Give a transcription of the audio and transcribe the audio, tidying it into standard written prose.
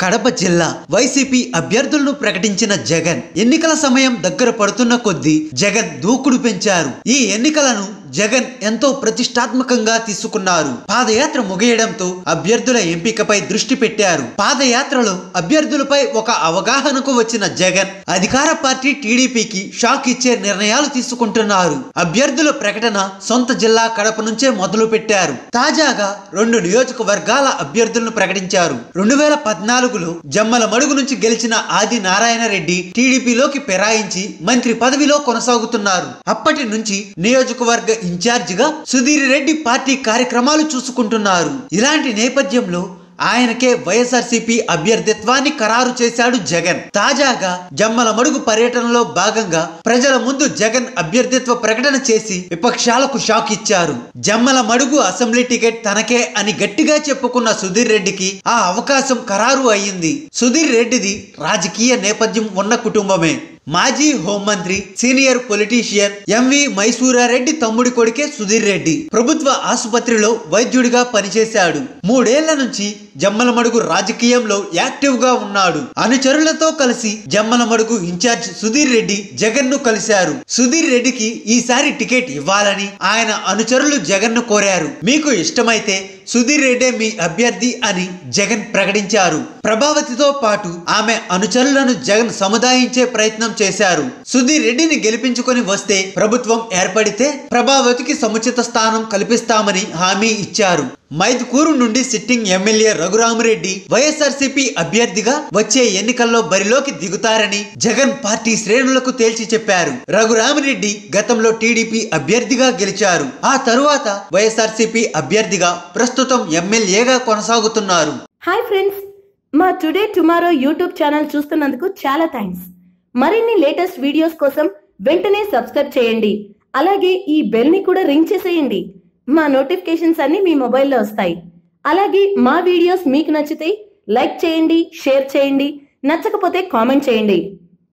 కడప జిల్లా వైసీపీ అభ్యర్థులను ప్రకటించిన జగన్ ఎన్నికల సమయం దగ్గర పడుతున్న కొద్దీ జగన్ దూకుడు పెంచారు. ఈ ఎన్నికలను జగన్ ఎంతో ప్రతిష్టాత్మకంగా తీసుకున్నారు. పాదయాత్ర ముగియడంతో అభ్యర్థుల ఎంపికపై దృష్టి పెట్టారు. పాదయాత్రలో అభ్యర్థులపై ఒక అవగాహనకు వచ్చిన జగన్ అధికార పార్టీ టీడీపీకి షాక్ ఇచ్చే నిర్ణయాలు తీసుకుంటున్నారు. అభ్యర్థుల ప్రకటన సొంత జిల్లా కడప నుంచే మొదలు పెట్టారు. తాజాగా 2 నియోజకవర్గాల అభ్యర్థులను ప్రకటించారు. 2014లో జమ్మలమడుగు నుంచి గెలిచిన ఆది నారాయణ రెడ్డి టీడీపీలోకి పెరాయించి మంత్రి పదవిలో కొనసాగుతున్నారు. అప్పటి నుంచి నియోజకవర్గ ఇన్ఛార్జిగా సుధీర్ రెడ్డి పార్టీ కార్యక్రమాలు చూసుకుంటున్నారు. ఇలాంటి నేపథ్యంలో ఆయనకే వైఎస్ఆర్సీపీ అభ్యర్థిత్వాన్ని ఖరారు చేశాడు జగన్. తాజాగా జమ్మలమడుగు పర్యటనలో భాగంగా ప్రజల ముందు జగన్ అభ్యర్థిత్వ ప్రకటన చేసి విపక్షాలకు షాక్ ఇచ్చారు. జమ్మలమడుగు అసెంబ్లీ టికెట్ తనకే అని గట్టిగా చెప్పుకున్న సుధీర్ రెడ్డికి ఆ అవకాశం ఖరారు అయ్యింది. సుధీర్ రెడ్డిది రాజకీయ నేపథ్యం ఉన్న కుటుంబమే. మాజీ హోంమంత్రి, సీనియర్ పొలిటీషియన్ ఎంవి మైసూరారెడ్డి తమ్ముడి కొడుకే సుధీర్ రెడ్డి. ప్రభుత్వ ఆసుపత్రిలో వైద్యుడిగా పనిచేశాడు. 3 ఏళ్ల నుంచి జమ్మలమడుగు రాజకీయంలో యాక్టివ్ గా ఉన్నాడు. అనుచరులతో కలిసి జమ్మలమడుగు ఇన్ఛార్జ్ సుధీర్ రెడ్డి జగన్ ను కలిశారు. సుధీర్ రెడ్డికి ఈసారి టికెట్ ఇవ్వాలని ఆయన అనుచరులు జగన్ ను కోరారు. మీకు ఇష్టమైతే సుధీర్ రెడ్డే మీ అభ్యర్థి అని జగన్ ప్రకటించారు. ప్రభావతితో పాటు ఆమె అనుచరులను జగన్ సముదాయించే ప్రయత్నం చేశారు. సుధీర్ రెడ్డిని గెలిపించుకొని వస్తే ప్రభుత్వం ఏర్పడితే ప్రభావతికి సముచిత స్థానం కల్పిస్తామని హామీ ఇచ్చారు. మైదుకూరు నుండి సిట్టింగ్ ఎమ్మెల్యే రఘురామరెడ్డి వైఎస్ఆర్సీపీ అభ్యర్థిగా వచ్చే ఎన్నికల్లో బరిలోకి దిగుతారని జగన్ పార్టీ శ్రేణులకు తేల్చి చెప్పారు. రఘురామరెడ్డి గతంలో టీడీపీ అభ్యర్థిగా గెలిచారు. ఆ తరువాత వైఎస్ఆర్సీపీ అభ్యర్థిగా ప్రస్తుతం ఎమ్మెల్యేగా కొనసాగుతున్నారు. హాయ్ ఫ్రెండ్స్, మా టుడే టుమారో యూట్యూబ్ ఛానల్ చూస్తున్నందుకు చాలా థ్యాంక్స్. మరిన్ని లేటెస్ట్ వీడియోస్ కోసం వెంటనే సబ్స్క్రైబ్ చేయండి. అలాగే ఈ బెల్ ని కూడా రింగ్ చేసేయండి. మా నోటిఫికేషన్స్ అన్ని మీ మొబైల్లో వస్తాయి. అలాగే మా వీడియోస్ మీకు నచ్చితే లైక్ చేయండి, షేర్ చేయండి, నచ్చకపోతే కామెంట్ చేయండి.